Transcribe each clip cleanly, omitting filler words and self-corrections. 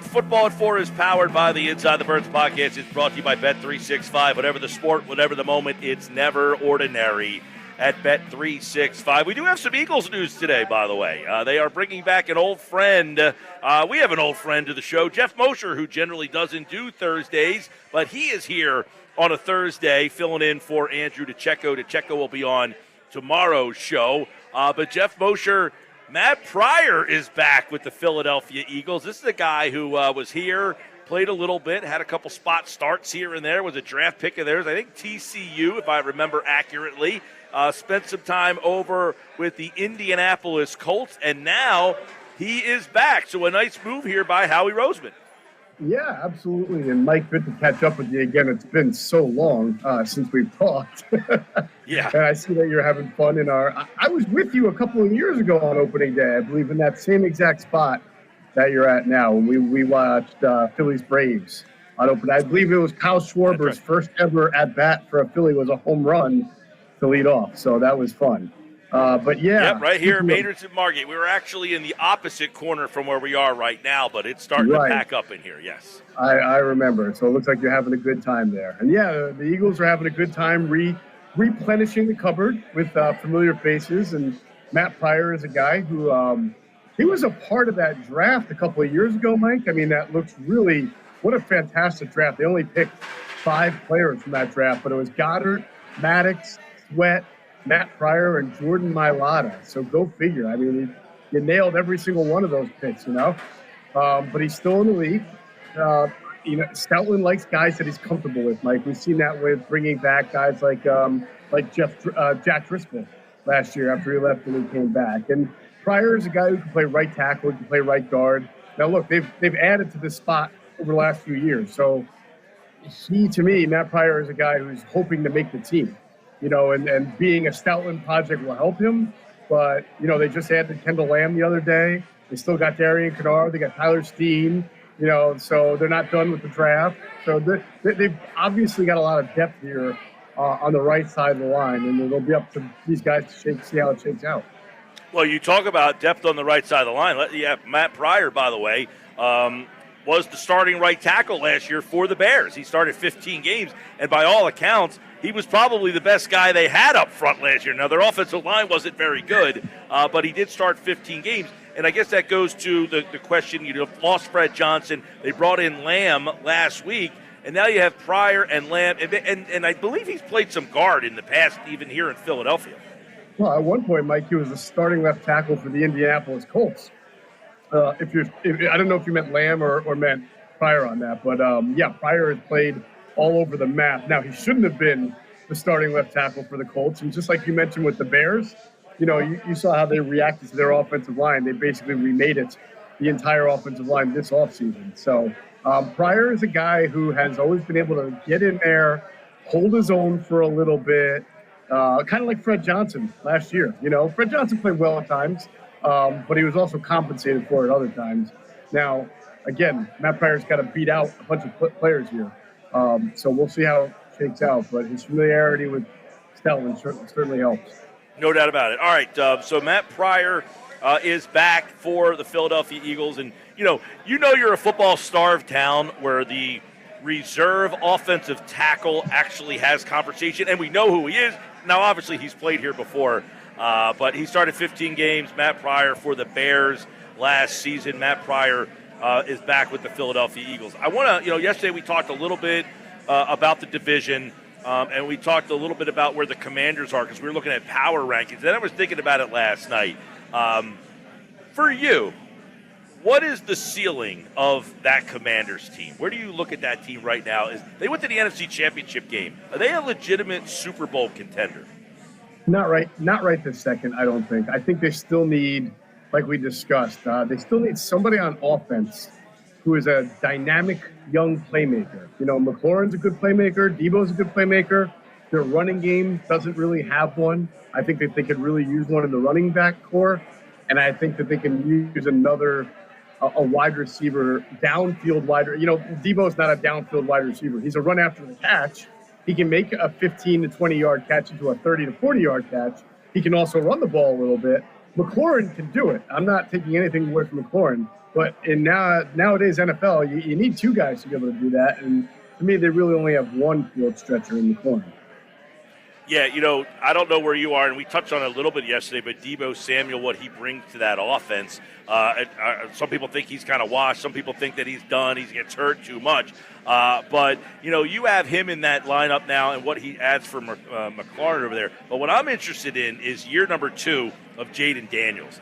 Football at 4 is powered by the Inside the Birds podcast. It's brought to you by Bet365. Whatever the sport, whatever the moment, it's never ordinary at Bet365. We do have some Eagles news today, by the way. They are bringing back an old friend. We have an old friend to the show, Geoff Mosher, who generally doesn't do Thursdays, but he is here on a Thursday filling in for Andrew DeCecco. DeCecco will be on tomorrow's show. But Geoff Mosher, Matt Pryor is back with the Philadelphia Eagles. This is a guy who was here, played a little bit, had a couple spot starts here and there, was a draft pick of theirs, I think TCU, if I remember accurately. Spent some time over with the Indianapolis Colts, and now he is back. So a nice move here by Howie Roseman. Yeah, absolutely. And Mike, good to catch up with you again. It's been so long since we've talked. Yeah. And I see that you're having fun in I was with you a couple of years ago on opening day, I believe, in that same exact spot that you're at now. We watched Phillies Braves on opening. I believe it was Kyle Schwarber's first ever at bat for a Philly was a home run to lead off. So that was fun. But yeah. Yep, right here at Maynard's and Margate. We were actually in the opposite corner from where we are right now, but it's starting to pack up in here, yes. I remember. So it looks like you're having a good time there. And yeah, the Eagles are having a good time replenishing the cupboard with familiar faces. And Matt Pryor is a guy who he was a part of that draft a couple of years ago, Mike. I mean, that looks really, what a fantastic draft. They only picked 5 players from that draft, but it was Goddard, Maddox, Sweat, Matt Pryor, and Jordan Mailata. So go figure. I mean, you nailed every single one of those picks, you know. But he's still in the league. Stoutland likes guys that he's comfortable with, Mike. We've seen that with bringing back guys like Jack Driscoll last year after he left and he came back. And Pryor is a guy who can play right tackle, who can play right guard. Now, look, they've added to this spot over the last few years. So to me, Matt Pryor is a guy who's hoping to make the team. You know, and being a Stoutland project will help him. But, you know, they just added Kendall Lamb the other day. They still got Darian Kennard. They got Tyler Steen, you know, so they're not done with the draft. So they've obviously got a lot of depth here on the right side of the line, and it'll be up to these guys to see how it shakes out. Well, you talk about depth on the right side of the line. Yeah, Matt Pryor, by the way, was the starting right tackle last year for the Bears. He started 15 games, and by all accounts, he was probably the best guy they had up front last year. Now, their offensive line wasn't very good, but he did start 15 games. And I guess that goes to the question, you know, lost Fred Johnson. They brought in Lamb last week, and now you have Pryor and Lamb. And I believe he's played some guard in the past, even here in Philadelphia. Well, at one point, Mike, he was a starting left tackle for the Indianapolis Colts. I don't know if you meant Lamb or meant Pryor on that, but yeah, Pryor has played all over the map. Now, he shouldn't have been the starting left tackle for the Colts. And just like you mentioned with the Bears, you know, you saw how they reacted to their offensive line. They basically remade it, the entire offensive line this offseason. So Pryor is a guy who has always been able to get in there, hold his own for a little bit, kind of like Fred Johnson last year. You know, Fred Johnson played well at times, but he was also compensated for it other times. Now, again, Matt Pryor's got to beat out a bunch of players here. So we'll see how it shakes out. But his familiarity with Stoutland certainly helps. No doubt about it. All right, so Matt Pryor is back for the Philadelphia Eagles. And, you know you're a football-starved town where the reserve offensive tackle actually has conversation, and we know who he is. Now, obviously, he's played here before, but he started 15 games, Matt Pryor, for the Bears last season. Matt Pryor is back with the Philadelphia Eagles. I want to, yesterday we talked a little bit about the division, and we talked a little bit about where the Commanders are because we were looking at power rankings. Then I was thinking about it last night. For you, what is the ceiling of that Commanders team? Where do you look at that team right now? They went to the NFC Championship game. Are they a legitimate Super Bowl contender? Not right this second, I don't think. I think they still need, like we discussed, they still need somebody on offense who is a dynamic young playmaker. You know, McLaurin's a good playmaker. Debo's a good playmaker. Their running game doesn't really have one. I think that they could really use one in the running back core. And I think that they can use another a wide receiver, downfield wide. You know, Debo's not a downfield wide receiver. He's a run after the catch. He can make a 15 to 20 yard catch into a 30 to 40 yard catch. He can also run the ball a little bit. McLaurin can do it. I'm not taking anything away from McLaurin, but in nowadays NFL, you need two guys to be able to do that. And to me, they really only have one field stretcher in McLaurin. Yeah, I don't know where you are, and we touched on it a little bit yesterday, but Deebo Samuel, what he brings to that offense, some people think he's kind of washed. Some people think that he's done. He gets hurt too much. But, you have him in that lineup now and what he adds for McLaurin over there. But what I'm interested in is year number 2 of Jaden Daniels.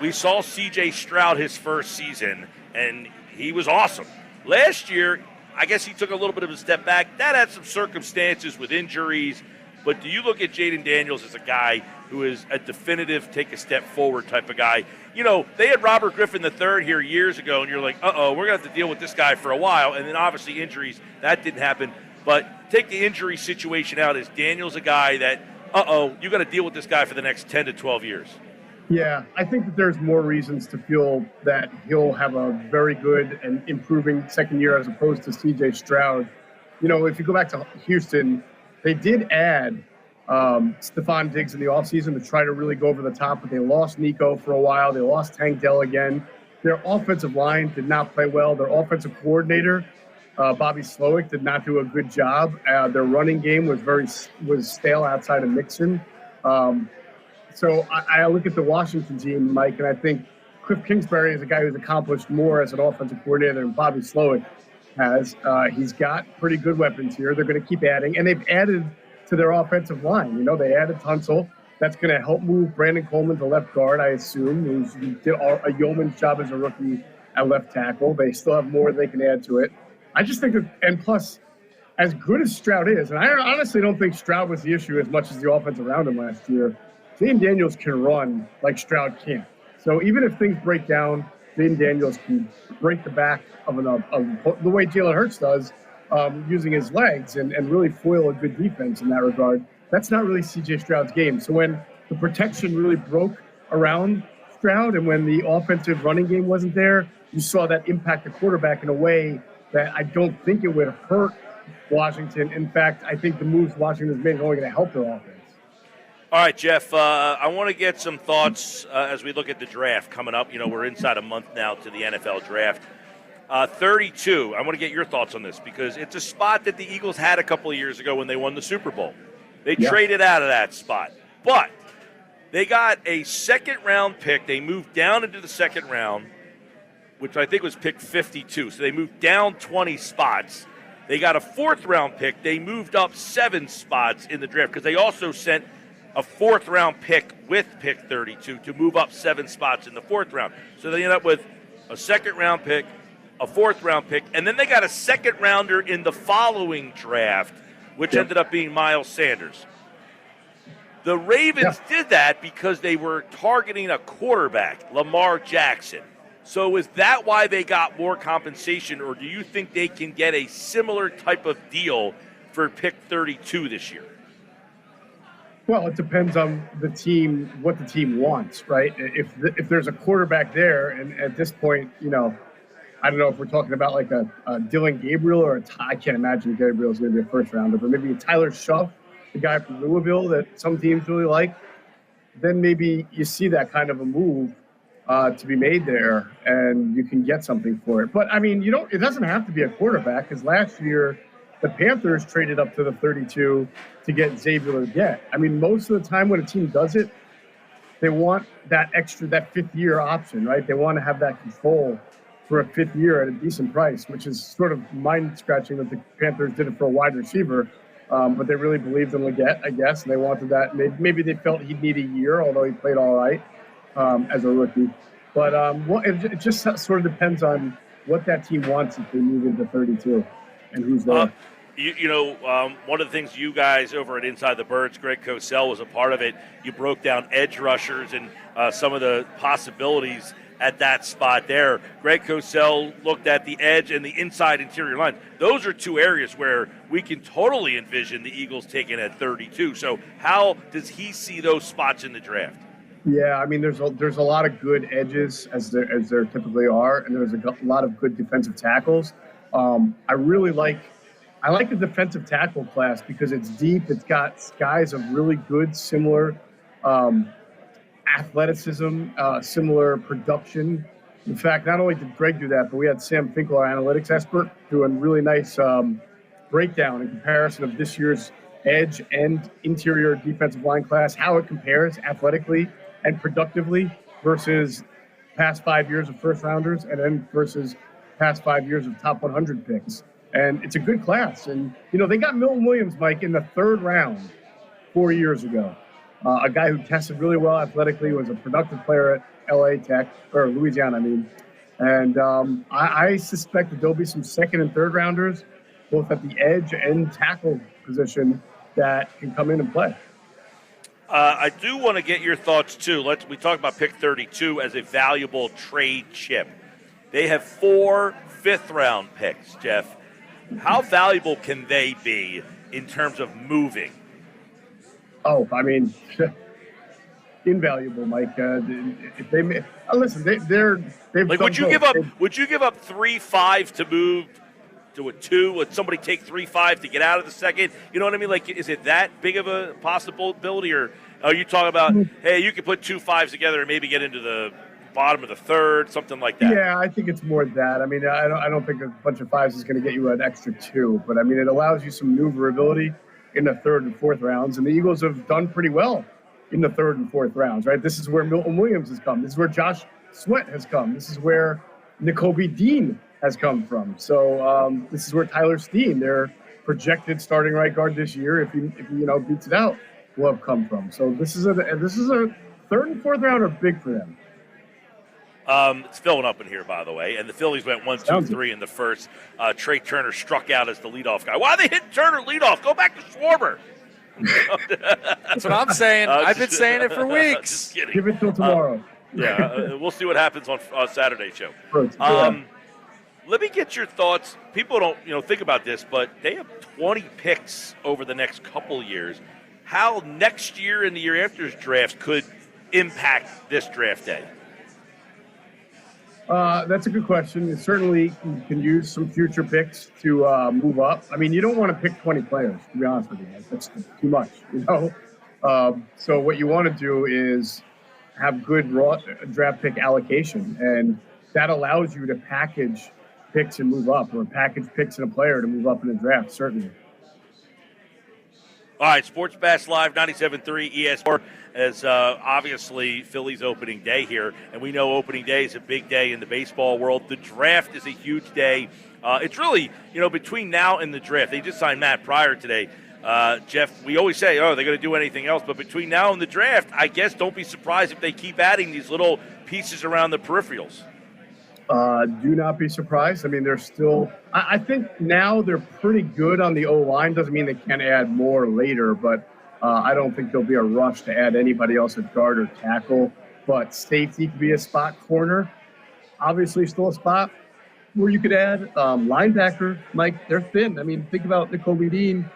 We saw C.J. Stroud his first season, and he was awesome. Last year, I guess he took a little bit of a step back. That had some circumstances with injuries. But do you look at Jaden Daniels as a guy who is a definitive take a step forward type of guy? They had Robert Griffin III here years ago, and you're like, we're going to have to deal with this guy for a while. And then obviously injuries, that didn't happen. But take the injury situation out. Is Daniels a guy that, you got to deal with this guy for the next 10 to 12 years? Yeah, I think that there's more reasons to feel that he'll have a very good and improving second year as opposed to C.J. Stroud. If you go back to Houston, they did add Stephon Diggs in the offseason to try to really go over the top, but they lost Nico for a while. They lost Tank Dell again. Their offensive line did not play well. Their offensive coordinator, Bobby Slowick, did not do a good job. Their running game was stale outside of Mixon. So I look at the Washington team, Mike, and I think Cliff Kingsbury is a guy who's accomplished more as an offensive coordinator than Bobby Slowick has. He's got pretty good weapons here. They're going to keep adding, and they've added to their offensive line. They added Tunsil. That's going to help move Brandon Coleman to left guard, I assume. He did a yeoman's job as a rookie at left tackle. They still have more they can add to it. I just think that, and plus, as good as Stroud is, and I honestly don't think Stroud was the issue as much as the offense around him last year, Jaden Daniels can run like Stroud can't. So even if things break down, Jaden Daniels can break the back of the way Jalen Hurts does, using his legs and really foil a good defense in that regard. That's not really C.J. Stroud's game. So when the protection really broke around Stroud and when the offensive running game wasn't there, you saw that impact the quarterback in a way that I don't think it would hurt Washington. In fact, I think the moves Washington's made is only going to help their offense. All right, Geoff, I want to get some thoughts as we look at the draft coming up. We're inside a month now to the NFL draft. 32, I want to get your thoughts on this because it's a spot that the Eagles had a couple of years ago when they won the Super Bowl. They traded out of that spot. But they got a second-round pick. They moved down into the second round, which I think was pick 52. So they moved down 20 spots. They got a fourth-round pick. They moved up 7 spots in the draft because they also sent a fourth-round pick with pick 32 to move up 7 spots in the fourth round. So they end up with a second-round pick, a fourth-round pick, and then they got a second-rounder in the following draft, which ended up being Miles Sanders. The Ravens did that because they were targeting a quarterback, Lamar Jackson. So is that why they got more compensation, or do you think they can get a similar type of deal for pick 32 this year? Well, it depends on the team, what the team wants, right? If there's a quarterback there, and at this point, I don't know if we're talking about like a Dylan Gabriel or I can't imagine Gabriel's going to be a first rounder, but maybe a Tyler Shuff, the guy from Louisville that some teams really like, then maybe you see that kind of a move to be made there, and you can get something for it. But I mean, it doesn't have to be a quarterback because last year the Panthers traded up to the 32 to get Xavier Legette. I mean, most of the time when a team does it, they want that fifth year option, right? They want to have that control for a fifth year at a decent price, which is sort of mind-scratching that the Panthers did it for a wide receiver. But they really believed in Legette, I guess, and they wanted that. Maybe they felt he'd need a year, although he played all right as a rookie. But it just sort of depends on what that team wants if they move into 32 and who's there. One of the things you guys over at Inside the Birds, Greg Cosell was a part of it. You broke down edge rushers and some of the possibilities at that spot there. Greg Cosell looked at the edge and the inside interior line. Those are 2 areas where we can totally envision the Eagles taking at 32. So how does he see those spots in the draft? Yeah, I mean, there's a lot of good edges as there typically are, and there's a lot of good defensive tackles. I like the defensive tackle class because it's deep. It's got guys of really good, similar athleticism, similar production. In fact, not only did Greg do that, but we had Sam Finkel, our analytics expert, do a really nice breakdown in comparison of this year's edge and interior defensive line class, how it compares athletically and productively versus past 5 years of first rounders and then versus past 5 years of top 100 picks. And it's a good class. And, they got Milton Williams, Mike, in the third round 4 years ago. A guy who tested really well athletically, was a productive player at Louisiana, I mean. And I suspect that there'll be some second and third rounders, both at the edge and tackle position, that can come in and play. I do want to get your thoughts, too. We talked about pick 32 as a valuable trade chip. They have 4 fifth-round picks, Geoff. How valuable can they be in terms of moving? Oh, I mean, invaluable, Mike. If they listen, they've like, would you give up 3-5 to move to a 2? Would somebody take 3-5 to get out of the second? You know what I mean? Like, is it that big of a possibility, or are you talking about, hey, you could put 2 5s together and maybe get into the bottom of the third, something like that? Yeah, I think it's more that. I mean, I don't think a bunch of 5s is going to get you an extra 2, but I mean, it allows you some maneuverability in the third and fourth rounds, and the Eagles have done pretty well in the third and fourth rounds, right? This is where Milton Williams has come. This is where Josh Sweat has come. This is where Nakobe Dean has come from. So this is where Tyler Steen, their projected starting right guard this year, if he beats it out, will have come from. So this is a third and fourth round are big for them. It's filling up in here, by the way, and the Phillies went 1, 2, 3 in the first. Trey Turner struck out as the leadoff guy. Why are they hitting Turner leadoff? Go back to Schwarber. That's what I'm saying. I've been saying it for weeks. Just kidding. Give it till tomorrow. We'll see what happens on Saturday's show. Yeah. Let me get your thoughts. People don't think about this, but they have 20 picks over the next couple years. How next year and the year after's draft could impact this draft day? That's a good question. You certainly can use some future picks to move up. I mean, you don't want to pick 20 players, to be honest with you. That's too much, So what you want to do is have good raw draft pick allocation, and that allows you to package picks and move up, or package picks and a player to move up in the draft, certainly. All right, Sports Bash Live 97.3 ESPN. As obviously Phillies opening day here, and we know opening day is a big day in the baseball world. The draft is a huge day. It's really, between now and the draft. They just signed Matt Pryor today. Geoff, we always say, they're going to do anything else, but between now and the draft, I guess don't be surprised if they keep adding these little pieces around the peripherals. Do not be surprised. I mean, they're still – I think now they're pretty good on the O-line. Doesn't mean they can't add more later, but I don't think there'll be a rush to add anybody else at guard or tackle. But safety could be a spot. Corner, obviously still a spot where you could add. Linebacker, Mike, they're thin. I mean, think about Nakobe Dean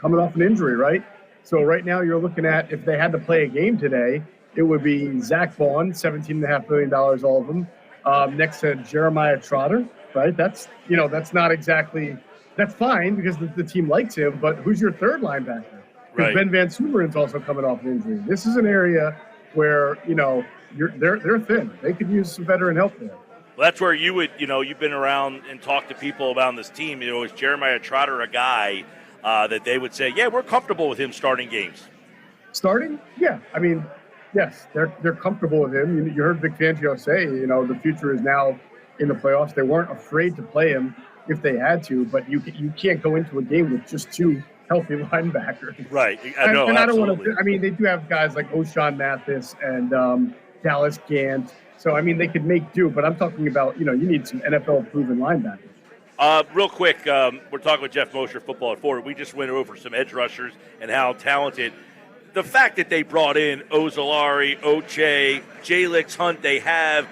coming off an injury, right? So right now you're looking at, if they had to play a game today, it would be Zach Vaughn, $17.5 million, all of them. Next to Jeremiah Trotter, right? That's not exactly – that's fine because the team likes him, but who's your third linebacker? Because Ben Van Sumeren's also coming off an injury. This is an area where, they're thin. They could use some veteran help there. Well, that's where you would, you've been around and talked to people about this team. Is Jeremiah Trotter a guy that they would say, yeah, we're comfortable with him starting games? Starting? Yeah. I mean, yes, they're comfortable with him. You heard Vic Fangio say, the future is now in the playoffs. They weren't afraid to play him if they had to, but you can't go into a game with just 2 healthy linebackers. Right. I don't want to. I mean, they do have guys like O'Shawn Mathis and Dallas Gant. So I mean, they could make do. But I'm talking about you need some NFL proven linebackers. Real quick, we're talking with Geoff Mosher, Football at 4. We just went over some edge rushers and how talented. The fact that they brought in Ozolari, Oche, Jalix Hunt, they have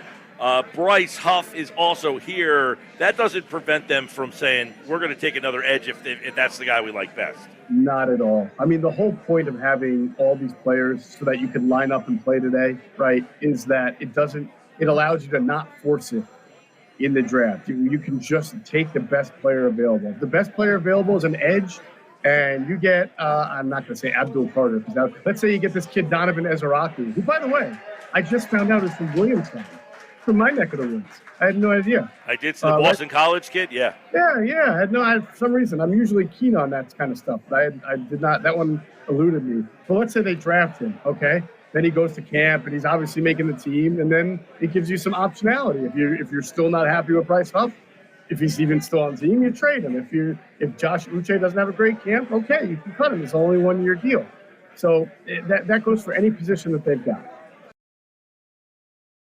Bryce Huff is also here. That doesn't prevent them from saying, we're going to take another edge if that's the guy we like best. Not at all. I mean, the whole point of having all these players so that you can line up and play today, right, is that it allows you to not force it in the draft. You can just take the best player available. If the best player available is an edge and you get, I'm not going to say Abdul Carter, because let's say you get this kid Donovan Ezeraki, who, by the way, I just found out is from Williamstown, from my neck of the woods. I had no idea. I did see the Boston College kid, yeah. Yeah. For some reason, I'm usually keen on that kind of stuff, but I did not. That one eluded me. But let's say they draft him, okay? Then he goes to camp, and he's obviously making the team, and then it gives you some optionality. If you're still not happy with Bryce Huff, if he's even still on the team, you trade him. If Josh Uche doesn't have a great camp, okay, you can cut him. It's only a 1-year deal. So that goes for any position that they've got.